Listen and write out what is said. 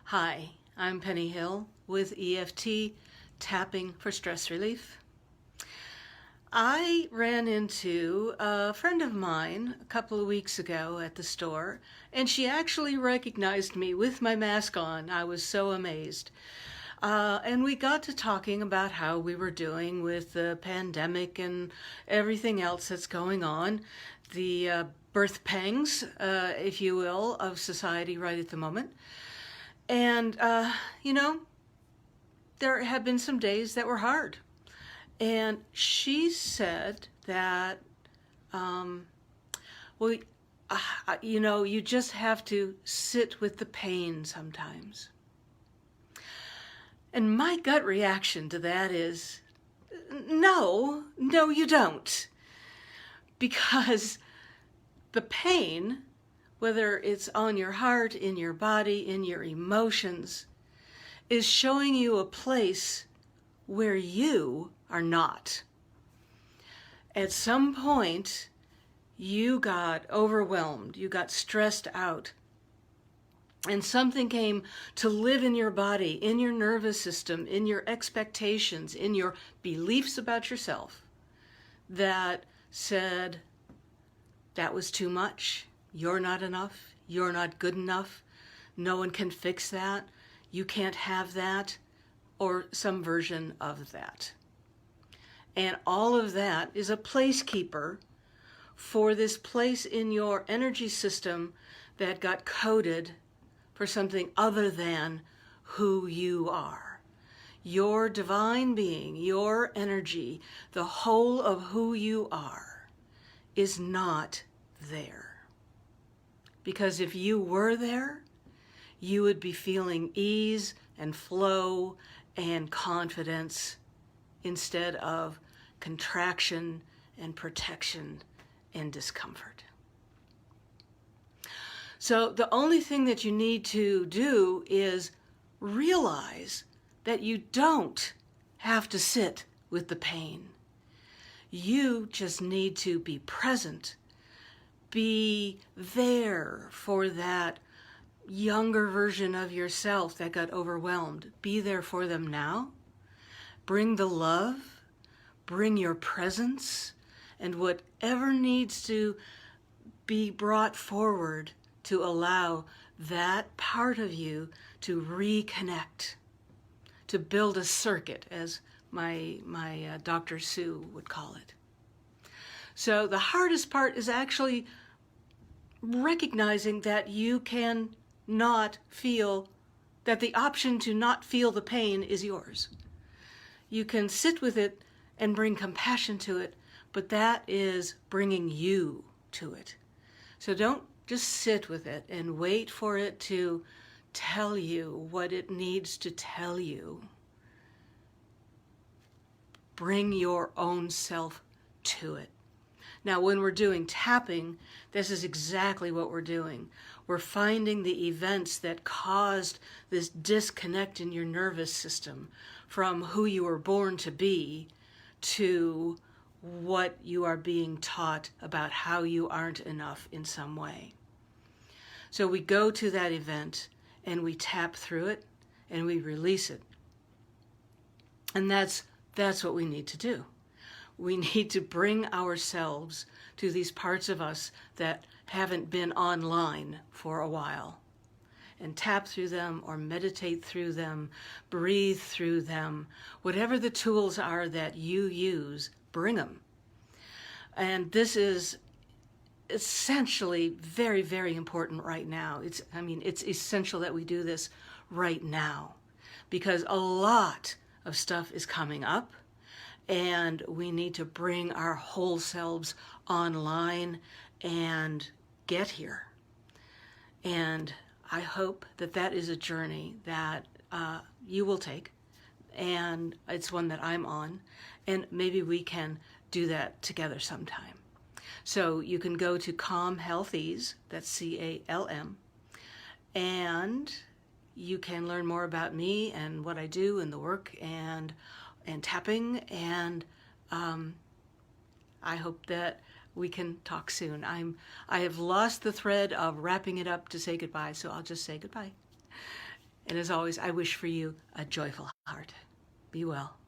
Hi, I'm Penny Hill with EFT Tapping for Stress Relief. I ran into a friend of mine a couple of weeks ago at the store, and she actually recognized me with my mask on. I was so amazed. And we got to talking about how we were doing with the pandemic and everything else that's going on, the birth pangs, if you will, of society right at the moment. And, there have been some days that were hard. And she said that, well, you just have to sit with the pain sometimes. And my gut reaction to that is, no, you don't. Because the pain, whether it's on your heart, in your body, in your emotions, is showing you a place where you are not. At some point, you got overwhelmed, you got stressed out, and something came to live in your body, in your nervous system, in your expectations, in your beliefs about yourself, that said, that was too much, you're not enough, you're not good enough, no one can fix that, you can't have that, or some version of that. And all of that is a placekeeper for this place in your energy system that got coded for something other than who you are. Your divine being, your energy, the whole of who you are, is not there. Because if you were there, you would be feeling ease and flow and confidence instead of contraction and protection and discomfort. So the only thing that you need to do is realize that you don't have to sit with the pain. You just need to be present, be there for that younger version of yourself that got overwhelmed. Be there for them now. Bring the love, bring your presence, and whatever needs to be brought forward to allow that part of you to reconnect, to build a circuit, as my Dr. Sue would call it. So the hardest part is actually recognizing that you can not feel, that the option to not feel the pain is yours. You can sit with it and bring compassion to it, but that is bringing you to it. So don't just sit with it and wait for it to tell you what it needs to tell you. Bring your own self to it. Now, when we're doing tapping, this is exactly what we're doing. We're finding the events that caused this disconnect in your nervous system from who you were born to be to what you are being taught about how you aren't enough in some way. So we go to that event and we tap through it and we release it. And that's what we need to do. We need to bring ourselves to these parts of us that haven't been online for a while and tap through them or meditate through them, breathe through them. Whatever the tools are that you use, bring them. And this is essentially very, very important right now. It's essential that we do this right now because a lot of stuff is coming up. And we need to bring our whole selves online and get here. And I hope that that is a journey that you will take. And it's one that I'm on. And maybe we can do that together sometime. So you can go to Calm Health Ease, that's CALM. And you can learn more about me and what I do and the work and tapping, and I hope that we can talk soon. I have lost the thread of wrapping it up to say goodbye, so I'll just say goodbye. And as always, I wish for you a joyful heart. Be well.